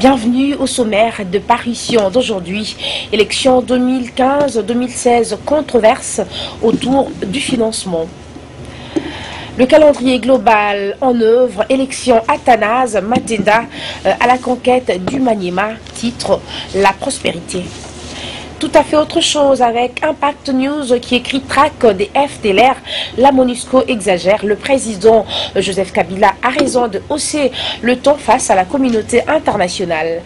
Bienvenue au sommaire de parution d'aujourd'hui. Élection 2015-2016, controverse autour du financement. Le calendrier global en œuvre, élection Athanase Matenda à la conquête du Maniema, titre La prospérité. Tout à fait autre chose avec Impact News qui écrit traque des FDLR. La MONUSCO exagère. Le président Joseph Kabila a raison de hausser le ton face à la communauté internationale.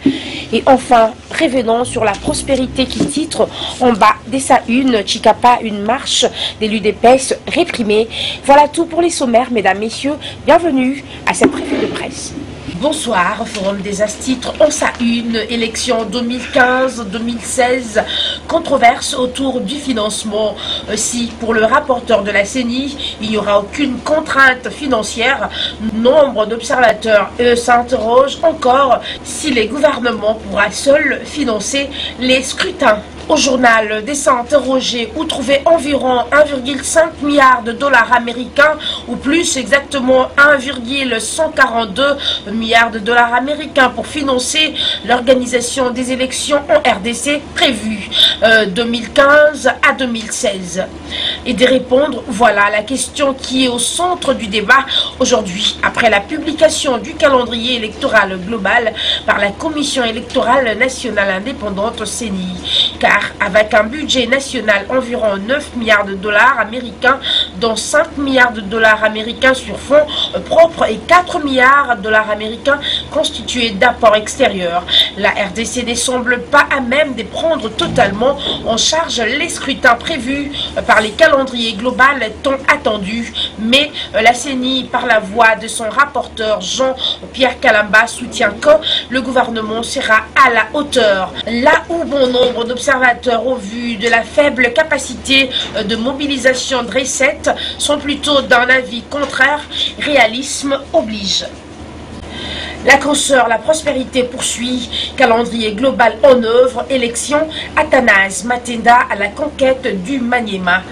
Et enfin, revenons sur la prospérité qui titre en bas dès sa une, Chikapa, une marche des l'UDPS réprimée. Voilà tout pour les sommaires, mesdames, messieurs. Bienvenue à cette revue de presse. Bonsoir, Forum des As-Titres en sa une, élection 2015-2016, controverse autour du financement. Si pour le rapporteur de la CENI, il n'y aura aucune contrainte financière, nombre d'observateurs s'interrogent encore si les gouvernements pourront seuls financer les scrutins. Au journal, des interrogés où trouver environ 1,5 milliard de dollars américains ou plus exactement 1,142 milliards de dollars américains pour financer l'organisation des élections en RDC prévues 2015 à 2016. Et de répondre, voilà la question qui est au centre du débat aujourd'hui après la publication du calendrier électoral global par la Commission électorale nationale indépendante CENI. Car avec un budget national environ 9 milliards de dollars américains, dont 5 milliards de dollars américains sur fonds propres et 4 milliards de dollars américains constitués d'apports extérieurs, la RDC ne semble pas à même de prendre totalement en charge les scrutins prévus par les calendriers globaux tant attendus. Mais la CENI, par la voix de son rapporteur Jean-Pierre Kalamba, soutient que le gouvernement sera à la hauteur. Là où bon nombre d'observateurs, au vu de la faible capacité de mobilisation de recettes, sont plutôt d'un avis contraire, réalisme oblige. La consoeur, la prospérité poursuit, calendrier global en œuvre, élection Athanase Matenda à la conquête du Maniema.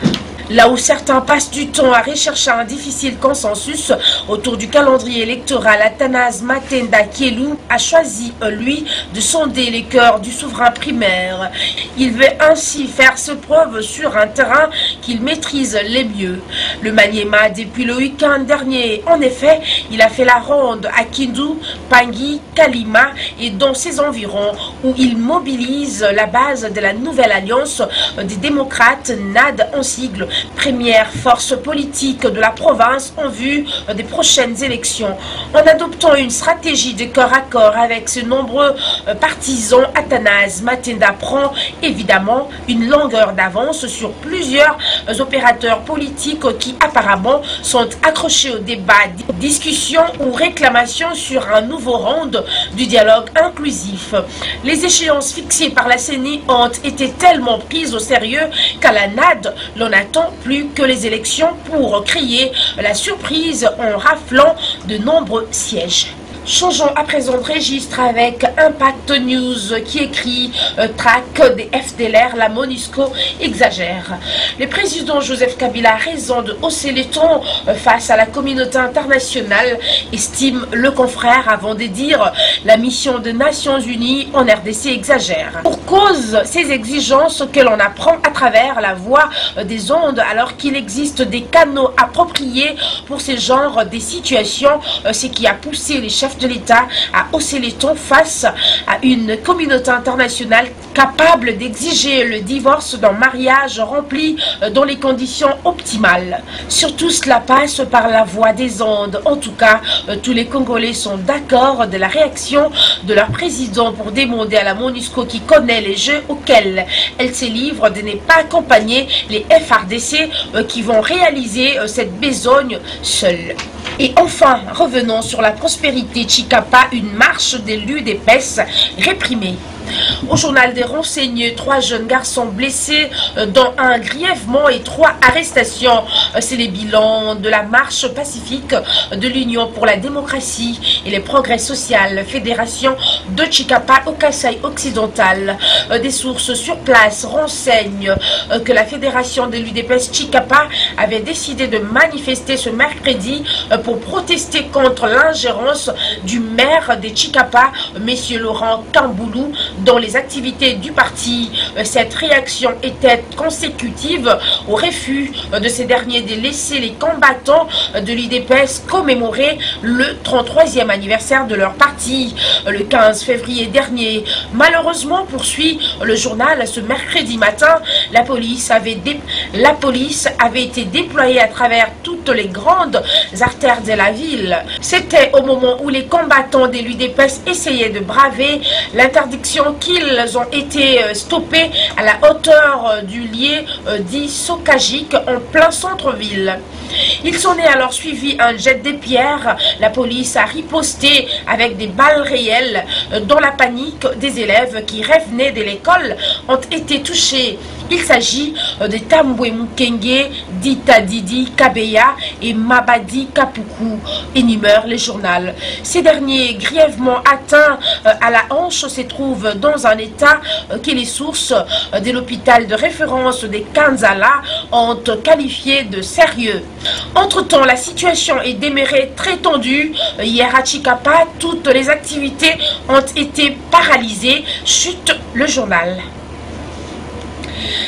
Là où certains passent du temps à rechercher un difficile consensus autour du calendrier électoral, Athanase Matenda Kielou a choisi, lui, de sonder les cœurs du souverain primaire. Il veut ainsi faire ses preuves sur un terrain qu'il maîtrise les mieux. Le Maniema, depuis le week-end dernier, en effet, il a fait la ronde à Kindu, Pangui, Kalima et dans ses environs, où il mobilise la base de la nouvelle alliance des démocrates, NAD en sigle, première force politique de la province en vue des prochaines élections. En adoptant une stratégie de corps à corps avec ses nombreux partisans, Athanase Matenda prend évidemment une longueur d'avance sur plusieurs opérateurs politiques qui apparemment sont accrochés au débat, discussion ou réclamation sur un nouveau round du dialogue inclusif. Les échéances fixées par la CENI ont été tellement prises au sérieux qu'à la NAD, l'on attend plus que les élections pour créer la surprise en raflant de nombreux sièges. Changeons à présent de registre avec Impact News qui écrit traque des FDLR, la MONUSCO exagère. Le président Joseph Kabila a raison de hausser les tons face à la communauté internationale, estime le confrère avant de dire la mission des Nations Unies en RDC exagère. Pour cause, ces exigences que l'on apprend à travers la voie des ondes alors qu'il existe des canaux appropriés pour ce genre de situations, ce qui a poussé les chefs de l'État à hausser les tons face à une communauté internationale capable d'exiger le divorce d'un mariage rempli dans les conditions optimales. Surtout cela passe par la voie des ondes. En tout cas, tous les Congolais sont d'accord de la réaction de leur président pour demander à la MONUSCO qui connaît les jeux auxquels elle se livre de ne pas accompagner les FRDC qui vont réaliser cette besogne seuls. Et enfin, revenons sur la prospérité Chikapa, une marche des l'UDPS réprimée. Au journal des renseignes, 3 jeunes garçons blessés dont un grièvement et 3 arrestations. C'est les bilans de la marche pacifique de l'Union pour la démocratie et les progrès sociaux, fédération de Chikapa au Kasaï occidental. Des sources sur place renseignent que la fédération de l'UDPS Chikapa avait décidé de manifester ce mercredi pour protester contre l'ingérence du maire de Chikapa, M. Laurent Kamboulou, dans les activités du parti. Cette réaction était consécutive au refus de ces derniers de laisser les combattants de l'UDPS commémorer le 33e anniversaire de leur parti le 15 février dernier. Malheureusement, poursuit le journal, ce mercredi matin, la police avait été déployée à travers toutes les grandes artères de la ville. C'était au moment où les combattants de l'UDPS essayaient de braver l'interdiction qu'ils ont été stoppés à la hauteur du lieu dit Sokajik en plein centre-ville. Ils sont alors suivis un jet de pierres. La police a riposté avec des balles réelles. Dans la panique, des élèves qui revenaient de l'école ont été touchés. Il s'agit de Tambwe Mukenge, Dita Didi Kabeya et Mabadi Kapuku, énumère le journal. Ces derniers, grièvement atteints à la hanche, se trouvent dans un état que les sources de l'hôpital de référence des Kanzala ont qualifié de sérieux. Entre-temps, la situation est demeurée très tendue. Hier à Chikapa, toutes les activités ont été paralysées, chute le journal.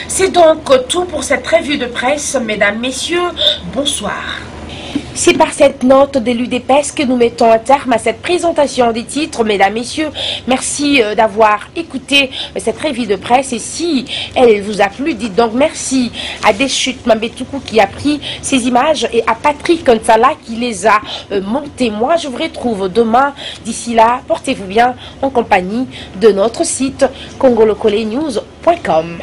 C'est donc tout pour cette revue de presse, mesdames, messieurs, bonsoir. C'est par cette note de l'UDPS que nous mettons un terme à cette présentation des titres, mesdames, messieurs. Merci d'avoir écouté cette revue de presse et si elle vous a plu, dites donc merci à Deschutes Mambetoukou qui a pris ces images et à Patrick Nsala qui les a montées. Moi, je vous retrouve demain. D'ici là, portez-vous bien en compagnie de notre site congolocolenews.com.